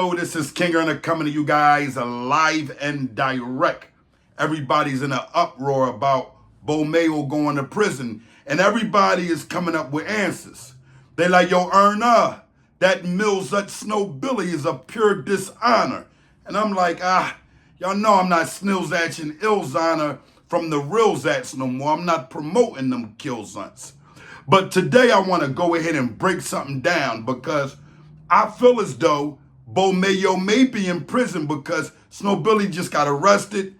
This is King Earner coming to you guys live and direct. Everybody's in an uproar about B-Mayo going to prison, and everybody is coming up with answers. They like, yo, Earner, that Rilzat Snow Billy is a pure dishonor. And I'm like, y'all know I'm not snilzatching Ilzana from the Rilzats no more. I'm not promoting them killzunts. But today I want to go ahead and break something down because I feel as though B-Mayo may be in prison because Snow Billy just got arrested,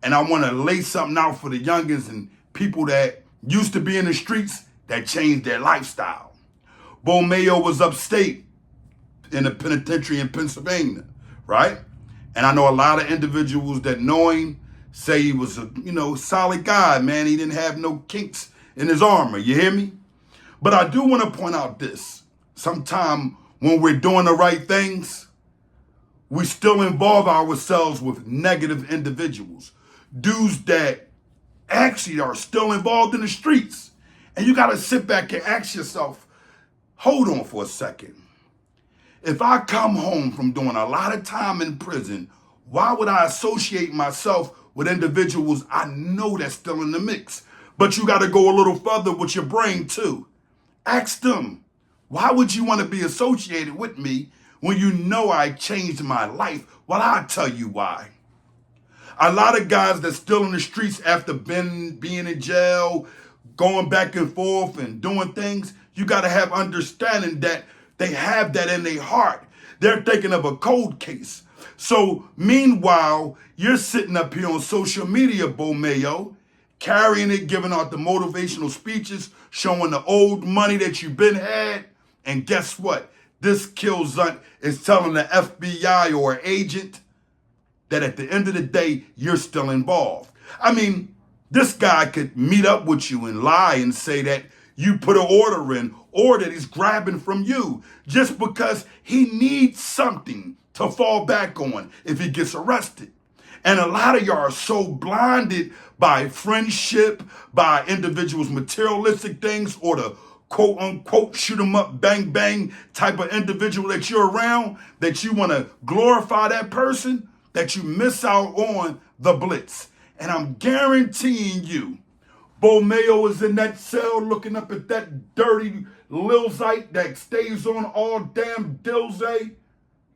and I want to lay something out for the youngins and people that used to be in the streets that changed their lifestyle. B-Mayo was upstate in the penitentiary in Pennsylvania, right? And I know a lot of individuals that know him say he was a, solid guy, man. He didn't have no kinks in his armor, you hear me? But I do want to point out this. Sometime when we're doing the right things, we still involve ourselves with negative individuals. Dudes that actually are still involved in the streets. And you got to sit back and ask yourself, hold on for a second. If I come home from doing a lot of time in prison, why would I associate myself with individuals I know that's still in the mix? But you got to go a little further with your brain too. Ask them, why would you want to be associated with me when you know I changed my life? Well, I'll tell you why. A lot of guys that's still in the streets after being in jail, going back and forth and doing things, you got to have understanding that they have that in their heart. They're thinking of a cold case. So meanwhile, you're sitting up here on social media, B-Mayo, carrying it, giving out the motivational speeches, showing the old money that you've been had. And guess what? This killzunt is telling the FBI or agent that at the end of the day, you're still involved. I mean, this guy could meet up with you and lie and say that you put an order in or that he's grabbing from you just because he needs something to fall back on if he gets arrested. And a lot of y'all are so blinded by friendship, by individuals' materialistic things, or the quote unquote shoot 'em up, bang bang type of individual that you're around, that you want to glorify that person, that you miss out on the blitz. And I'm guaranteeing you, B-Mayo is in that cell looking up at that dirty Rilzat that stays on all damn dilze.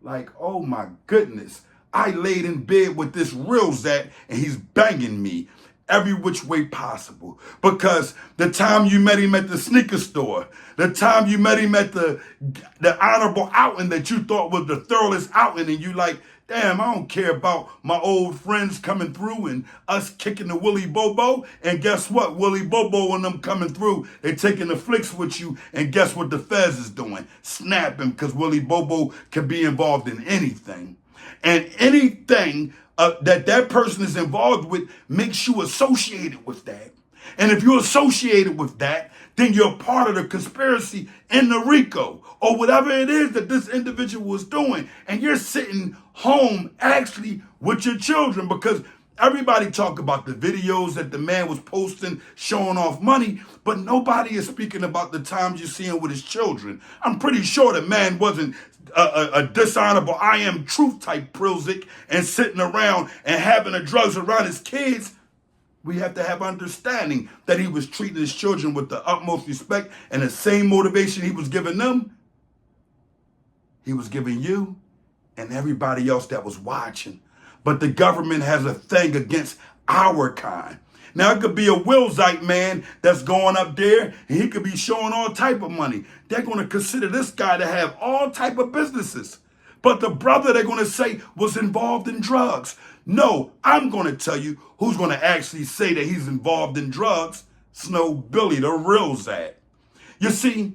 Like, oh my goodness. I laid in bed with this Rilzat and he's banging me every which way possible. Because the time you met him at the sneaker store, the time you met him at the honorable outing that you thought was the thoroughest outing, and you like, damn, I don't care about my old friends coming through and us kicking the Willy Bobo. And guess what? Willy Bobo and them coming through, they taking the flicks with you. And guess what the feds is doing? Snapping, because Willy Bobo can be involved in anything. And anything that person is involved with makes you associated with that. And if you're associated with that, then you're part of the conspiracy in the Rico or whatever it is that this individual is doing. And you're sitting home actually with your children, because everybody talk about the videos that the man was posting showing off money, but nobody is speaking about the times you're seeing with his children. I'm pretty sure the man wasn't a dishonorable I am truth type Prilzik and sitting around and having the drugs around his kids. We have to have understanding that he was treating his children with the utmost respect, and the same motivation he was giving them, he was giving you and everybody else that was watching. But the government has a thing against our kind. Now, it could be a Rilzat man that's going up there, and he could be showing all type of money. They're going to consider this guy to have all type of businesses. But the brother, they're going to say, was involved in drugs. No, I'm going to tell you who's going to actually say that he's involved in drugs. Snow Billy, the Rilzat. You see,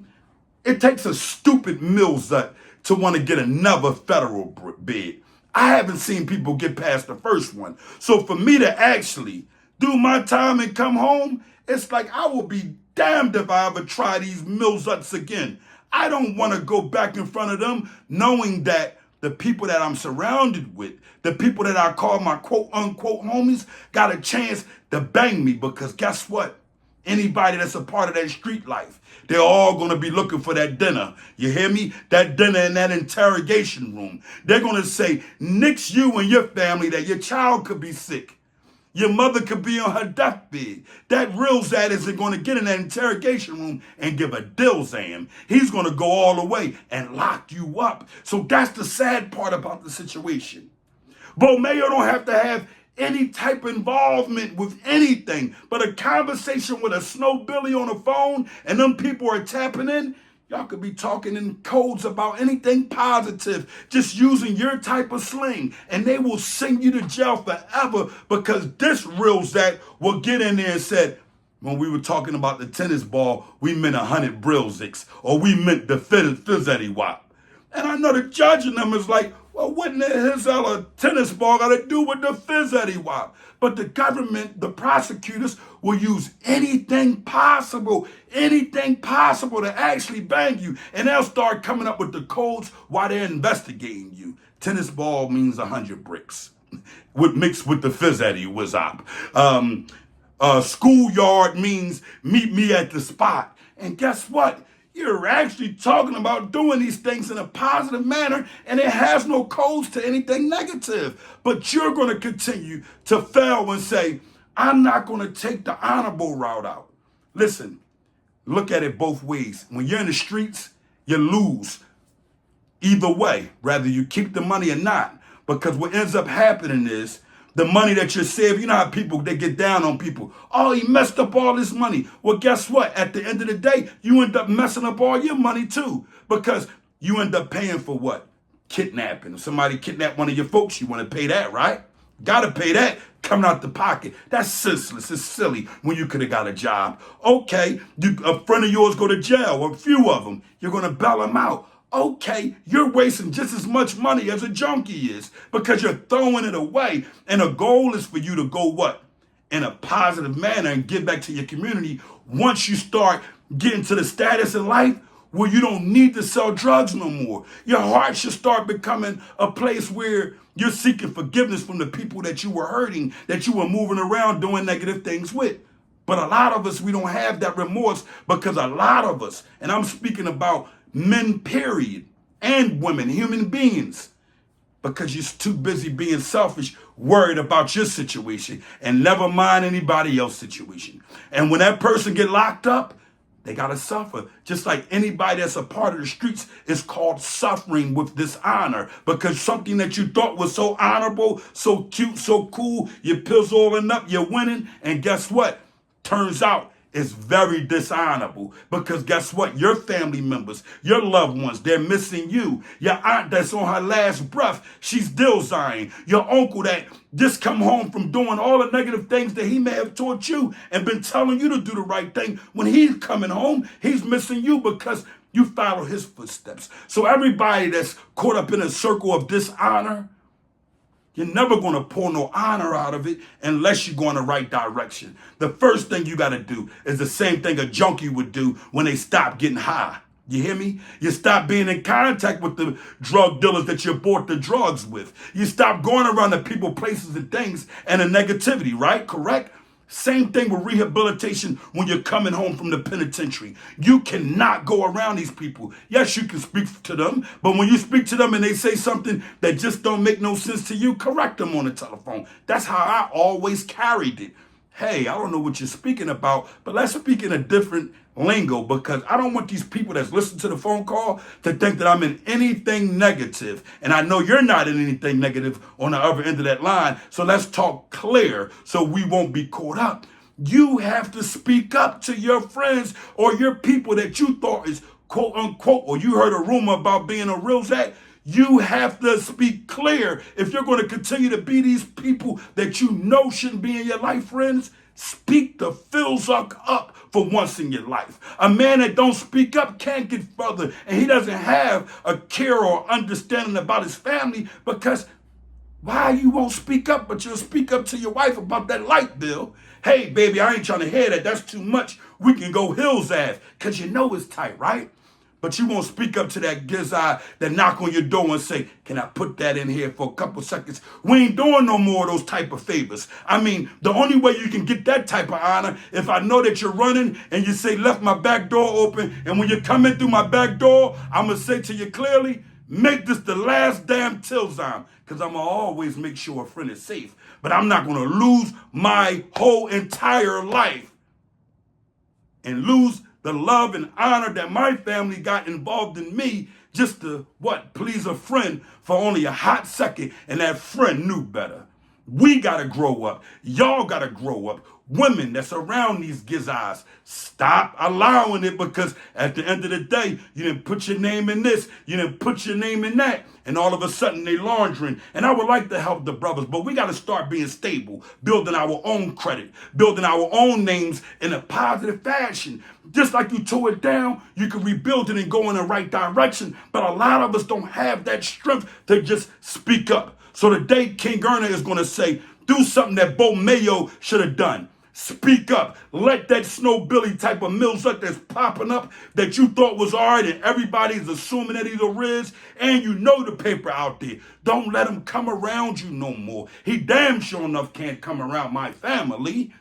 it takes a stupid Rilzat to want to get another federal bid. I haven't seen people get past the first one. So for me to actually do my time and come home, it's like I will be damned if I ever try these Rilzats again. I don't want to go back in front of them knowing that the people that I'm surrounded with, the people that I call my quote unquote homies, got a chance to bang me, because guess what? Anybody that's a part of that street life, they're all going to be looking for that dinner. You hear me? That dinner in that interrogation room. They're going to say, nix you and your family that your child could be sick. Your mother could be on her deathbed. That Rilzat isn't going to get in that interrogation room and give a dilzam. He's going to go all the way and lock you up. So that's the sad part about the situation. B-Mayo don't have to have any type of involvement with anything, but a conversation with a snowbilly on the phone and them people are tapping in. Y'all could be talking in codes about anything positive, just using your type of slang, and they will send you to jail forever because this Rilzat will get in there and said, when we were talking about the tennis ball, we meant 100 Brilziks, or we meant the Fizzetti Wop. And I know the judge in them is like, well, what in the hell a tennis ball got to do with the Fizzetti Wop? But the government, the prosecutors, will use anything possible to actually bang you. And they'll start coming up with the codes while they're investigating you. Tennis ball means 100 bricks, mixed with the Fizzetti Wizop. Schoolyard means meet me at the spot. And guess what? You're actually talking about doing these things in a positive manner, and it has no codes to anything negative. But you're going to continue to fail and say, I'm not going to take the honorable route out. Listen, look at it both ways. When you're in the streets, you lose either way, whether you keep the money or not. Because what ends up happening is the money that you're saving, you know how people, they get down on people. Oh, he messed up all this money. Well, guess what? At the end of the day, you end up messing up all your money too. Because you end up paying for what? Kidnapping. If somebody kidnapped one of your folks, you want to pay that, right? Gotta pay that coming out the pocket. That's senseless. It's silly when you could have got a job. Okay, a friend of yours go to jail, or a few of them. You're going to bail them out. Okay, you're wasting just as much money as a junkie is because you're throwing it away. And the goal is for you to go what? In a positive manner and give back to your community once you start getting to the status in life where you don't need to sell drugs no more. Your heart should start becoming a place where you're seeking forgiveness from the people that you were hurting, that you were moving around doing negative things with. But a lot of us, we don't have that remorse because a lot of us, and I'm speaking about men, period, and women, human beings, because you're too busy being selfish, worried about your situation, and never mind anybody else's situation. And when that person get locked up, they got to suffer. Just like anybody that's a part of the streets is called suffering with dishonor because something that you thought was so honorable, so cute, so cool, you're pizzling up, you're winning, and guess what? Turns out it's very dishonorable because guess what? Your family members, your loved ones, they're missing you. Your aunt that's on her last breath, she's still dying. Your uncle that just come home from doing all the negative things that he may have taught you and been telling you to do the right thing. When he's coming home, he's missing you because you follow his footsteps. So everybody that's caught up in a circle of dishonor, you're never going to pull no honor out of it unless you go in the right direction. The first thing you got to do is the same thing a junkie would do when they stop getting high. You hear me? You stop being in contact with the drug dealers that you bought the drugs with. You stop going around the people, places, and things and the negativity, right? Correct? Same thing with rehabilitation when you're coming home from the penitentiary. You cannot go around these people. Yes, you can speak to them, but when you speak to them and they say something that just don't make no sense to you, correct them on the telephone. That's how I always carried it. Hey, I don't know what you're speaking about, but let's speak in a different lingo because I don't want these people that's listening to the phone call to think that I'm in anything negative. And I know you're not in anything negative on the other end of that line. So let's talk clear so we won't be caught up. You have to speak up to your friends or your people that you thought is quote unquote, or you heard a rumor about being a Rilzat. You have to speak clear. If you're going to continue to be these people that you know shouldn't be in your life, friends, speak the Rilzat up for once in your life. A man that don't speak up can't get further, and he doesn't have a care or understanding about his family because why you won't speak up, but you'll speak up to your wife about that light bill. Hey, baby, I ain't trying to hear that. That's too much. We can go Rilzat because you know it's tight, right? But you won't speak up to that gizzard that knock on your door and say, can I put that in here for a couple seconds? We ain't doing no more of those type of favors. I mean, the only way you can get that type of honor, if I know that you're running and you say, left my back door open, and when you come in through my back door, I'm going to say to you clearly, make this the last damn Tilzime, because I'm going to always make sure a friend is safe. But I'm not going to lose my whole entire life and lose the love and honor that my family got involved in me just to, please a friend for only a hot second, and that friend knew better. We got to grow up. Y'all got to grow up. Women that's around these gizzards, stop allowing it, because at the end of the day, you didn't put your name in this, you didn't put your name in that, and all of a sudden they laundering. And I would like to help the brothers, but we got to start being stable, building our own credit, building our own names in a positive fashion. Just like you tore it down, you can rebuild it and go in the right direction, but a lot of us don't have that strength to just speak up. So today, King Erna is going to say, do something that B-Mayo should have done. Speak up. Let that Snow Billy type of Rilzat that's popping up that you thought was all right and everybody's assuming that he's a Riz, and you know the paper out there. Don't let him come around you no more. He damn sure enough can't come around my family.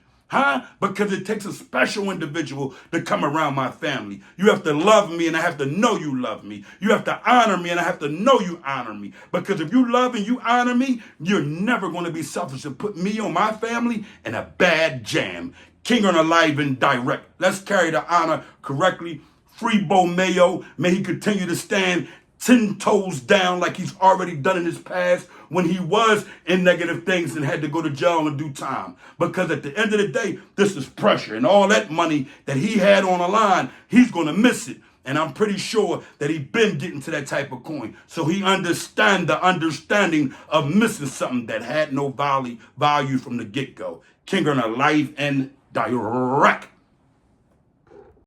Because it takes a special individual to come around my family. You have to love me and I have to know you love me. You have to honor me and I have to know you honor me. Because if you love and you honor me, you're never going to be selfish and put me or my family in a bad jam. King on Alive and Direct. Let's carry the honor correctly. Free B-Mayo. May he continue to stand 10 toes down like he's already done in his past when he was in negative things and had to go to jail in due time. Because at the end of the day, this is pressure. And all that money that he had on the line, he's going to miss it. And I'm pretty sure that he's been getting to that type of coin. So he understands the understanding of missing something that had no value from the get-go. King on a Life and Direct.